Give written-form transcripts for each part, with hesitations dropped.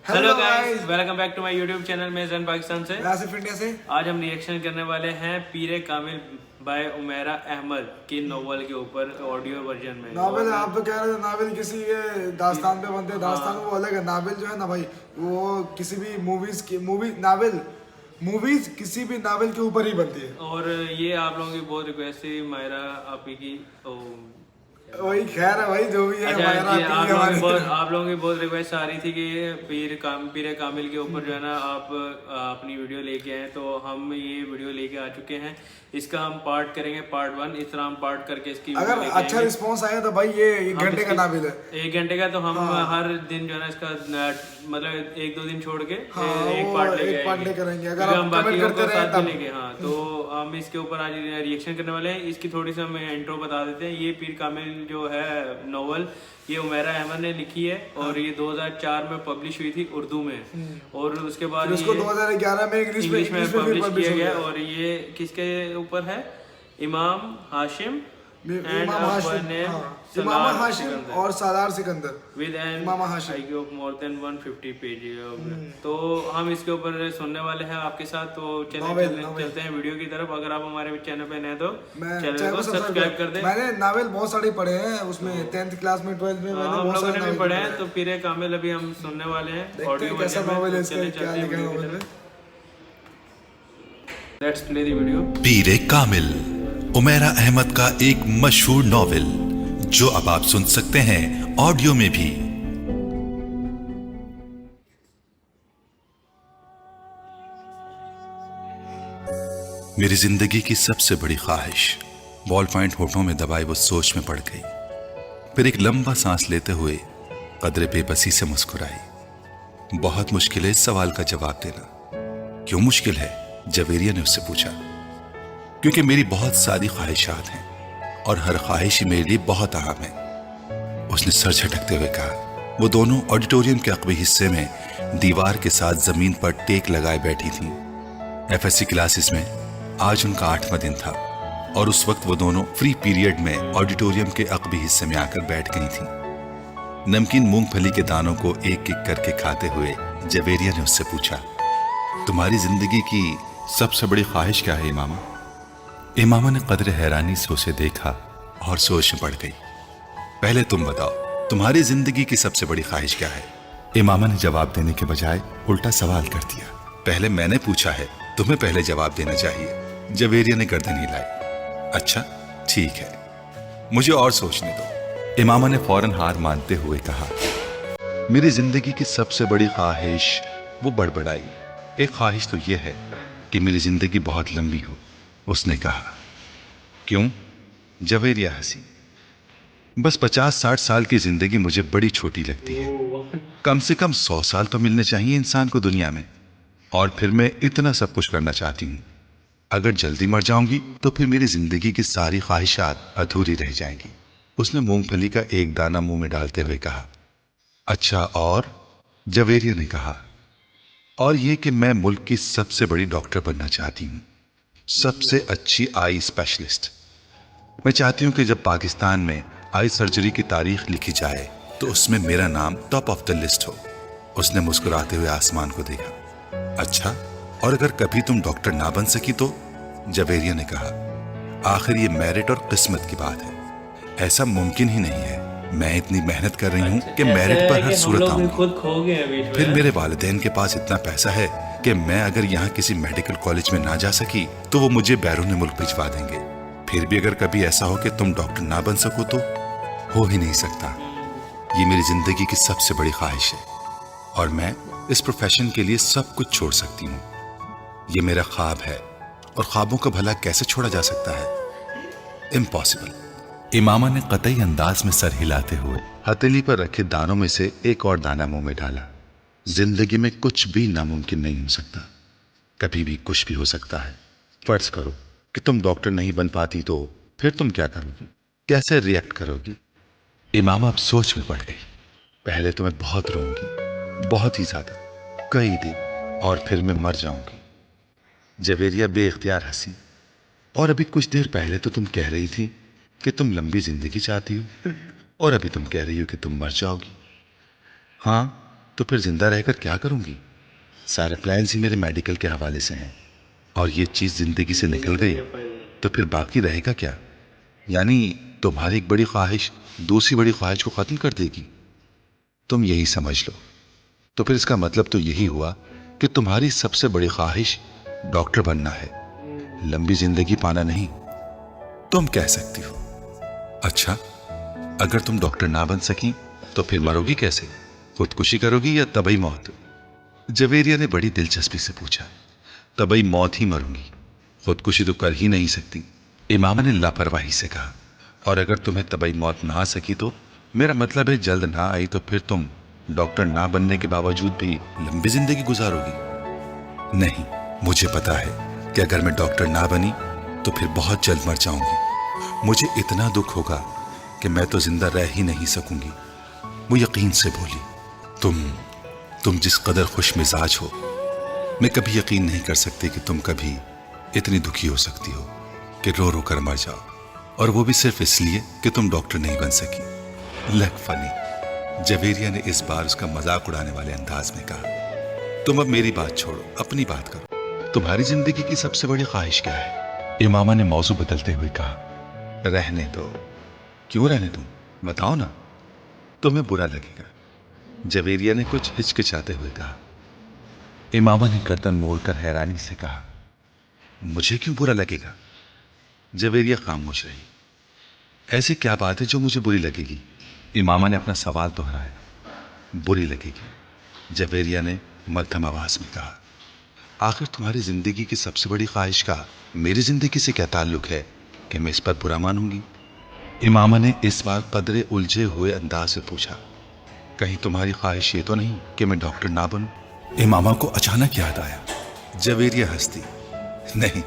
Hello guys, welcome back to my YouTube channel में जन पाकिस्तान से आसिफ इंडिया से। आज हम रिएक्शन करने वाले हैं पीरे कामिल बाय उमेरा अहमद की नोवेल के ऊपर ऑडियो वर्जन में। नावल आप तो कह रहे थे नावल किसी ये दास्तान पे बनते हैं, दास्तान वो अलग है। नावल जो है ना भाई, वो किसी भी मूवीज किसी भी नावल के ऊपर ही बनती है। और ये आप लोगों की बहुत रिक्वेस्ट थी मायरा आपी की, तो वही खैर है भाई, जो भी है। अच्छा जी, आप लोगों की बहुत रिक्वेस्ट आ रही थी कि पीरे कामिल के ऊपर जो है ना आप अपनी वीडियो लेके आए, तो हम ये वीडियो लेके आ चुके हैं। इसका हम पार्ट करेंगे, पार्ट 1। इस तरह हम पार्ट करके इसकी अगर अच्छा रिस्पॉन्स आया तो भाई ये 1 घंटे का नावल है। 1 घंटे का, तो हम हर दिन जो है ना इसका मतलब 1-2 दिन छोड़ के एक पार्ट लेके करेंगे। अगर हम बाकी करते रहे साथ में लेंगे। हाँ, तो हम इसके ऊपर आज रिएक्शन करने वाले हैं। इसकी थोड़ी सी हम इंट्रो बता देते हैं। ये पीर कामिल जो है नोवेल, ये उमेरा अहमद ने लिखी है और ये 2004 में पब्लिश हुई थी उर्दू में, और उसके बाद उसको 2011 में इंग्लिश में पब्लिश किया गया। और ये किसके ऊपर है? इमाम हाशिम और Salar Sikandar with an IQ of more than 150 page. तो हम इसके ऊपर सुनने वाले हैं आपके साथ। तो चलते हैं वीडियो की तरफ। अगर आप हमारे चैनल पे नए तो चैनल को सब्सक्राइब कर दें। मैंने नावल बहुत सारे पढ़े हैं, उसमें 10th क्लास में 12th में मैंने हम लोगों ने भी पढ़े हैं। तो पीरे कामिल अभी हम सुनने वाले हैं ऑडियो कैसा नॉवेल है इसका, क्या वर्जन लिखा है नॉवेल में। में। Let's play the video. Peer-e Kamil Umera Ahmed का एक मशहूर नॉवेल, जो अब आप सुन सकते हैं ऑडियो में भी। मेरी जिंदगी की सबसे बड़ी ख्वाहिश बॉल पॉइंट होठों में दबाई वो सोच में पड़ गई। फिर एक लंबा सांस लेते हुए कदरे बेबसी से मुस्कुराई। बहुत मुश्किल है इस सवाल का जवाब देना। क्यों मुश्किल है? जवेरिया ने उससे पूछा। क्योंकि मेरी बहुत सारी ख्वाहिशात हैं और हर ख्वाहिश मेरे लिए बहुत अहम है, उसने सर झटकते हुए कहा। वो दोनों ऑडिटोरियम के अकबी हिस्से में दीवार के साथ जमीन पर टेक लगाए बैठी थीं। एफएससी क्लासेस में आज उनका 8वां दिन था और उस वक्त वो दोनों फ्री पीरियड में ऑडिटोरियम के अकबी हिस्से में आकर बैठ गई थीं। नमकीन मूंगफली के दानों को एक एक करके खाते हुए जवेरिया ने उससे पूछा, तुम्हारी जिंदगी की सबसे बड़ी ख्वाहिश क्या है इमामा? इमामा ने कदर हैरानी से उसे देखा और सोच में पड़ गई। पहले तुम बताओ, तुम्हारी जिंदगी की सबसे बड़ी ख्वाहिश क्या है? इमामा ने जवाब देने के बजाय उल्टा सवाल कर दिया। पहले मैंने पूछा है, तुम्हें पहले जवाब देना चाहिए। जवेरिया ने गर्दन हिलाई। अच्छा ठीक है, मुझे और सोचने दो। इमामा ने फौरन हार मानते हुए कहा, मेरी जिंदगी की सबसे बड़ी ख्वाहिश। वो बड़बड़ाई। एक ख्वाहिश तो यह है कि मेरी जिंदगी बहुत लंबी हो, उसने कहा। क्यों? जवेरिया हंसी। बस 50-60 साल की जिंदगी मुझे बड़ी छोटी लगती है। कम से कम 100 साल तो मिलने चाहिए इंसान को दुनिया में, और फिर मैं इतना सब कुछ करना चाहती हूँ। अगर जल्दी मर जाऊंगी तो फिर मेरी जिंदगी की सारी ख्वाहिशात अधूरी रह जाएंगी। उसने मूंगफली का एक दाना मुंह में डालते हुए कहा। अच्छा और? जवेरिया ने कहा। और ये कि मैं मुल्क की सबसे बड़ी डॉक्टर बनना चाहती हूँ, सबसे अच्छी आई स्पेशलिस्ट। मैं चाहती हूं कि जब पाकिस्तान में आई सर्जरी की तारीख लिखी जाए तो उसमें मेरा नाम टॉप ऑफ द लिस्ट हो। उसने मुस्कुराते हुए आसमान को देखा। अच्छा, और अगर कभी तुम डॉक्टर ना बन सकी तो? जवेरिया ने कहा। आखिर ये मेरिट और किस्मत की बात है, ऐसा मुमकिन ही नहीं है। मैं इतनी मेहनत कर रही हूं कि मेरिट पर हर सूरत आऊंगी। फिर मेरे वालिदैन के पास इतना पैसा है कि मैं अगर यहाँ किसी मेडिकल कॉलेज में ना जा सकी तो वो मुझे बैरून मुल्क भिजवा देंगे। फिर भी अगर कभी ऐसा हो कि तुम डॉक्टर ना बन सको तो? हो ही नहीं सकता। ये मेरी जिंदगी की सबसे बड़ी ख्वाहिश है और मैं इस प्रोफेशन के लिए सब कुछ छोड़ सकती हूँ। ये मेरा ख्वाब है और ख्वाबों का भला कैसे छोड़ा जा सकता है? इम्पॉसिबल। इमामा ने कतई अंदाज में सर हिलाते हुए हथेली पर रखे दानों में से एक और दाना मुंह में डाला। जिंदगी में कुछ भी नामुमकिन नहीं हो सकता, कभी भी कुछ भी हो सकता है। फर्ज करो कि तुम डॉक्टर नहीं बन पाती तो फिर तुम क्या करोगी? कैसे रिएक्ट करोगी? इमामा अब सोच में पड़ गई। पहले तो मैं बहुत रोऊंगी, बहुत ही ज्यादा, कई दिन, और फिर मैं मर जाऊंगी। जवेरिया बेइख्तियार हंसी। और अभी कुछ देर पहले तो तुम कह रही थी कि तुम लंबी जिंदगी चाहती हो, और अभी तुम कह रही हो कि तुम मर जाओगी। हाँ, तो फिर जिंदा रहकर क्या करूंगी? सारे प्लान्स ही मेरे मेडिकल के हवाले से हैं, और ये चीज़ जिंदगी से निकल गई तो फिर बाकी रहेगा क्या? यानी तुम्हारी एक बड़ी ख्वाहिश दूसरी बड़ी ख्वाहिश को ख़त्म कर देगी। तुम यही समझ लो। तो फिर इसका मतलब तो यही हुआ कि तुम्हारी सबसे बड़ी ख्वाहिश डॉक्टर बनना है, लंबी जिंदगी पाना नहीं। तुम कह सकती हो। अच्छा, अगर तुम डॉक्टर ना बन सकी तो फिर मरोगी कैसे? खुदकुशी करोगी या तबई मौत? जवेरिया ने बड़ी दिलचस्पी से पूछा। तबई मौत ही मरूंगी, खुदकुशी तो कर ही नहीं सकती, इमामा ने लापरवाही से कहा। और अगर तुम्हें तबई मौत ना आ सकी तो मेरा मतलब है जल्द ना आई तो फिर तुम डॉक्टर ना बनने के बावजूद भी लंबी जिंदगी गुजारोगी। नहीं, मुझे पता है कि अगर मैं डॉक्टर ना बनी तो फिर बहुत जल्द मर जाऊंगी। मुझे इतना दुख होगा कि मैं तो जिंदा रह ही नहीं सकूंगी। वो यकीन से बोली, तुम जिस कदर खुश मिजाज हो, मैं कभी यकीन नहीं कर सकती कि तुम कभी इतनी दुखी हो सकती हो कि रो रो कर मर जाओ, और वो भी सिर्फ इसलिए कि तुम डॉक्टर नहीं बन सकी। लग फनी। जवेरिया ने इस बार उसका मजाक उड़ाने वाले अंदाज में कहा। तुम अब मेरी बात छोड़ो, अपनी बात करो। तुम्हारी जिंदगी की सबसे बड़ी ख्वाहिश क्या है? इमामा ने मौजू बदलते हुए कहा। रहने दो। क्यों रहने दूं? बताओ ना, तुम्हें बुरा लगेगा। जवेरिया ने कुछ हिचकिचाते हुए कहा। इमामा ने गर्दन मोड़कर हैरानी से कहा, मुझे क्यों बुरा लगेगा? जवेरिया खामोश रही। ऐसी क्या बात है जो मुझे बुरी लगेगी? इमामा ने अपना सवाल दोहराया। बुरी लगेगी, जवेरिया ने मध्यम आवाज में कहा। आखिर तुम्हारी जिंदगी की सबसे बड़ी ख्वाहिश का मेरी जिंदगी से क्या ताल्लुक है कि मैं इस पर बुरा मानूंगी? इमामा ने इस बार कदरे उलझे हुए अंदाज से पूछा। कहीं तुम्हारी ख्वाहिश ये तो नहीं कि मैं डॉक्टर ना बनूं? इमामा को अचानक याद आया। जवेरिया हंसती। नहीं,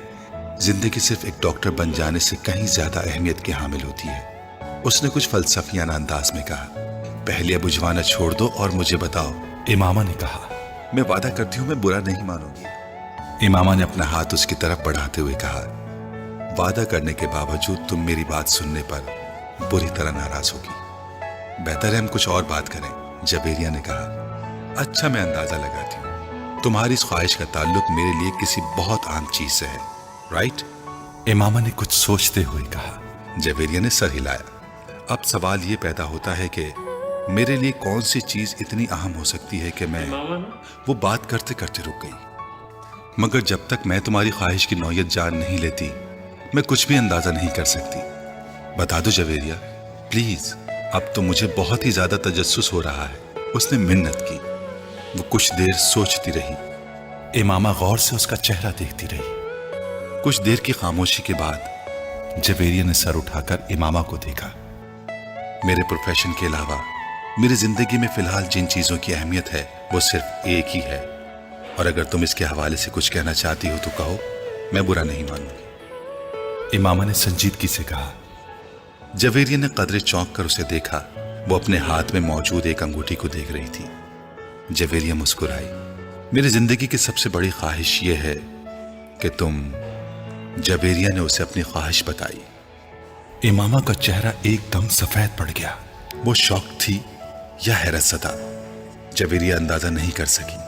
जिंदगी सिर्फ एक डॉक्टर बन जाने से कहीं ज्यादा अहमियत की हामिल होती है। उसने कुछ फलसफियाना अंदाज में कहा। पहले बुझवाना छोड़ दो और मुझे बताओ। इमामा ने कहा। मैं वादा करती हूं मैं बुरा नहीं मानूंगी। इमामा ने अपना हाथ उसकी तरफ बढ़ाते हुए कहा। वादा करने के बावजूद तुम मेरी बात सुनने पर बुरी तरह नाराज होगी। बेहतर है हम कुछ और बात करें, जवेरिया ने कहा। अच्छा, मैं अंदाजा लगाती हूँ तुम्हारी इस ख्वाहिश का ताल्लुक मेरे लिए किसी बहुत आम चीज से है, राइट? इमामा ने कुछ सोचते हुए कहा। जवेरिया ने सर हिलाया। अब सवाल ये पैदा होता है कि मेरे लिए कौन सी चीज इतनी अहम हो सकती है कि मैं वो बात करते करते रुक गई। मगर जब तक मैं तुम्हारी ख्वाहिश की नौयत जान नहीं लेती मैं कुछ भी अंदाजा नहीं कर सकती। बता दो जवेरिया, प्लीज। अब तो मुझे बहुत ही ज्यादा तजस्सुस हो रहा है। उसने मिन्नत की। वो कुछ देर सोचती रही। इमामा गौर से उसका चेहरा देखती रही। कुछ देर की खामोशी के बाद जवेरिया ने सर उठाकर इमामा को देखा। मेरे प्रोफेशन के अलावा मेरी जिंदगी में फिलहाल जिन चीजों की अहमियत है वो सिर्फ एक ही है, और अगर तुम इसके हवाले से कुछ कहना चाहती हो तो कहो, मैं बुरा नहीं मानूंगी। इमामा ने संजीदगी से कहा। जवेरिया ने कदरे चौंक कर उसे देखा। वो अपने हाथ में मौजूद एक अंगूठी को देख रही थी। जवेरिया मुस्कुराई। मेरी जिंदगी की सबसे बड़ी ख्वाहिश ये है कि तुम। जवेरिया ने उसे अपनी ख्वाहिश बताई। इमामा का चेहरा एकदम सफेद पड़ गया। वो शौक थी या हैरत ज़दा, जवेरिया अंदाजा नहीं कर सकी,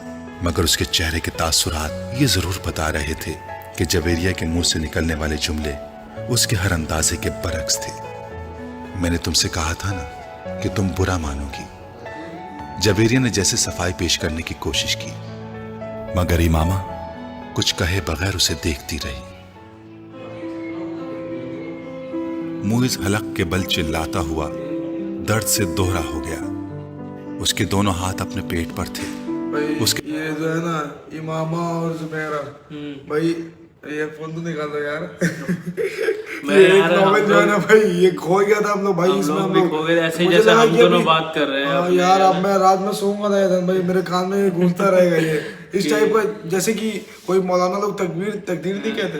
मगर उसके चेहरे के तासुरात ये जरूर बता रहे थे कि जवेरिया के मुंह से निकलने वाले जुमले उसके हर अंदाजे के बरक्स थे। मैंने तुमसे कहा था ना कि तुम बुरा मानोगी। जवेरिया ने जैसे सफाई पेश करने की कोशिश की, मगर इमामा कुछ कहे बगैर उसे देखती रही। मुइज हलक के बल चिल्लाता हुआ दर्द से दोहरा हो गया। उसके दोनों हाथ अपने पेट पर थे। भाई ये जो है ना इमामा और जुबैरा, भाई ये फोन तो निकालो यार। ये एक नॉवेल जो है ना भाई, ये खो गया था हम लोग भाई। इसमें हम लोग खो गए ऐसे जैसे हम दोनों बात कर रहे हैं यार। अब मैं रात में सोऊंगा ना भाई, मेरे कान में गूंजता रहेगा ये इस टाइप का, जैसे कि कोई मौलाना लोग तकदीर नहीं कहते।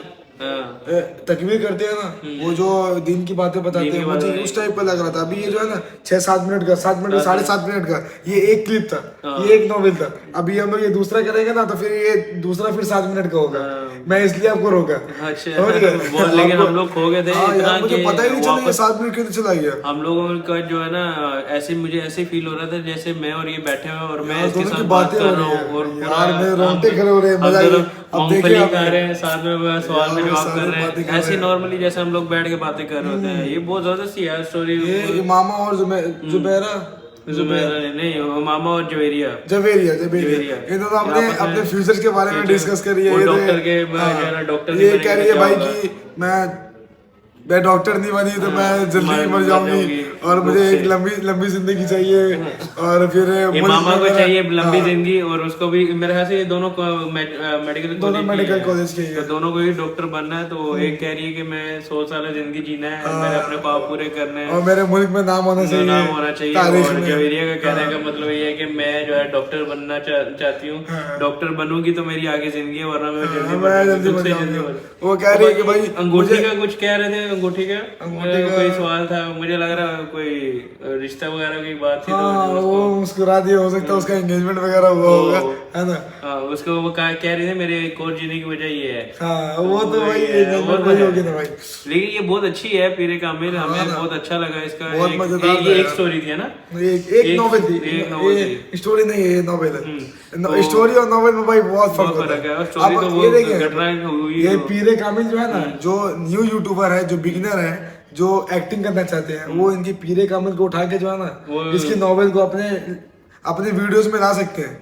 तकबीर करते हैं ना, वो जो दिन की बातें बताते हैं, मुझे उस टाइप का लग रहा था। अभी ये जो है ना 6-7 मिनट का, 7 मिनट, 7.5 मिनट का, ये एक क्लिप था, ये एक नॉवेल था। अभी हम लोग ये दूसरा करेंगे ना, तो फिर ये दूसरा फिर 7 मिनट का होगा। मैं इसलिए आपको रोका। अच्छा, लेकिन हम लोग खो गए थे इतना, मुझे पता ही नहीं चला ये 7 मिनट क्यों चला गया। हम लोगों का जो है ना, ऐसे मुझे ऐसे फील हो रहा था जैसे मैं और ये बैठे हुए और मैं इसके साथ बात कर रहा हूँ, और यार मेरे रोंगटे खड़े हो रहे हैं, मजा अब देखिए खा रहे हैं साथ में, सवाल में जवाब कर रहे हैं, ऐसे नॉर्मली जैसे हम लोग बैठ के बातें कर रहे होते हैं। ये बहुत जबरदस्त यार स्टोरी। ये मामा और जुबैरा नहीं, मामा और जवेरिया ये दोनों अपने फ्यूचर के बारे में डिस्कस कर रही है। डॉक्टर के डॉक्टर ये कह रही है भाई कि मैं डॉक्टर नहीं बनी तो मैं जल्दी मर जाऊंगी, और मुझे एक लंबी जिंदगी चाहिए, और फिर मामा को चाहिए लंबी जिंदगी, और उसको भी मेरे ख्याल से ये दोनों मेडिकल कॉलेज के, तो दोनों को ही डॉक्टर बनना है। तो एक कह रही है कि मैं 100 साल जिंदगी जीना है, मेरे अपने ख्वाब पूरे करने हैं, और मेरे मुल्क में नाम होना चाहिए। और जवेरिया का कहने का मतलब ये है कि मैं जो है डॉक्टर बनना चाहती हूँ, डॉक्टर बनूंगी तो मेरी आगे जिंदगी है, वरना मैं जल्दी। वो कह रही है कि भाई अंगूठी का कुछ कह रहे थे, अंगूठी का कोई सवाल था, मुझे लग रहा कोई रिश्ता वगैरह की बात थी। वो मुस्कुरा दिया, हो सकता है उसका एंगेजमेंट वगैरह हुआ होगा, है ना। उसको वो कह रही थी मेरे एक और जीने की वजह ये है। वो तो वही होगी ना भाई। लेकिन ये बहुत अच्छी है पीरे कामिल, हमें बहुत अच्छा लगा इसका। ये एक स्टोरी थी ना, एक नॉवेल थी, स्टोरी नहीं है, नॉवेल है। स्टोरी और नॉवेल में भाई बहुत फर्क है। स्टोरी तो वो घटनाएं हुई। ये पीरे कामिल जो है ना, जो न्यू यूट्यूबर है, जो बिगिनर है, जो एक्टिंग करना चाहते हैं, वो इनकी पीरे कामिल को उठा के जो है ना, इसकी नॉवेल को अपने वीडियोस में ला सकते हैं,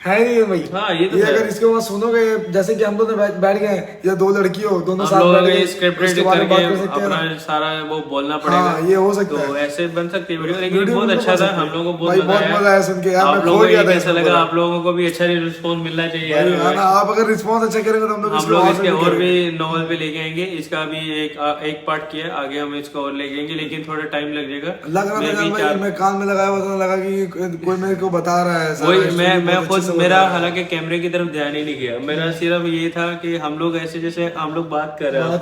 है नहीं भाई। हाँ, ये तो अगर इसके बाद सुनोगे, जैसे कि हम लोग बैठ गए, या 2 लड़की हो, दोनों साथ बैठ के स्क्रिप्ट रेडी करके अपना सारा वो बोलना पड़ेगा। हाँ, ये हो सकता है, तो ऐसे बन सकती है वीडियो। लेकिन बहुत अच्छा था, हम लोगों को बहुत मजा आया सुन के यार। आप लोगों को कैसा लगा? आप लोगों को भी अच्छा रिस्पॉन्स मिलना चाहिए यार। आप अगर रिस्पॉन्स अच्छा करेंगे तो हम लोग इसके और भी नॉवल पे लेके आएंगे। इसका अभी एक पार्ट किया, आगे हम इसको और लेके आएंगे, लेकिन थोड़ा टाइम लग जाएगा। लग रहा था मैं कान में लगाया हुआ था, लगा कि कोई मेरे को बता रहा है। वही मैं खुद, मेरा हालांकि कैमरे की तरफ ध्यान ही नहीं गया, मेरा सिर्फ ये था कि हम लोग ऐसे जैसे हम लोग बात कर रहे हैं,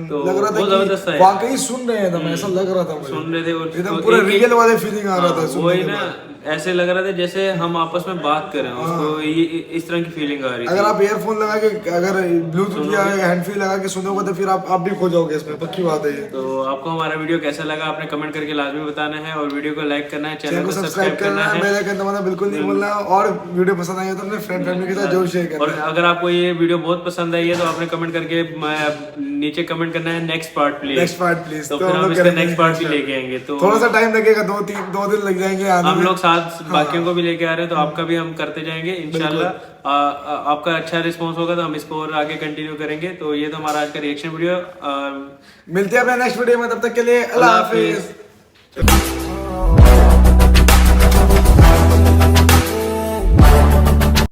तो लग रहा था कि वाकई सुन रहे हैं, ऐसा लग रहा था, सुन रहे थे, एकदम पूरा रियल वाले फीलिंग आ रहा था। वही ना, ऐसे लग रहा था जैसे हम आपस में बात कर रहे हैं, उसको इस तरह की फीलिंग आ रही थी। अगर आप ईयरफोन लगा के, अगर ब्लूटूथ या हैंड फ्री लगा के सुनोगे तो फिर आप भी खो जाओगे इसमें, पक्की बात है ये। तो आपको हमारा वीडियो कैसा लगा आपने कमेंट करके लाजमी बताना है, और वीडियो को लाइक करना है, चैनल को सब्सक्राइब करना है, बेल आइकन दबाना बिल्कुल नहीं भूलना, और वीडियो पसंद आई हो तो अपने फ्रेंड फैमिली के साथ जरूर शेयर करना। और अगर आपको ये वीडियो बहुत पसंद आई है तो आपने कमेंट करके नीचे कमेंट करना है नेक्स्ट पार्ट प्लीज। तो फिर हम इसका नेक्स्ट पार्ट भी लेके आएंगे। तो थोड़ा सा टाइम लगेगा, 2 दिन लग जाएंगे आने में। हम लोग साथ बाकियों को भी लेके आ रहे हैं, तो आपका भी हम करते जाएंगे इंशाल्लाह। आपका अच्छा रिस्पांस होगा तो हम इसको और आगे कंटिन्यू करेंगे। तो ये तो हमारा आज का रिएक्शन वीडियो। मिलते हैं अपने नेक्स्ट वीडियो में, तब तक के लिए अल्लाह हाफिज।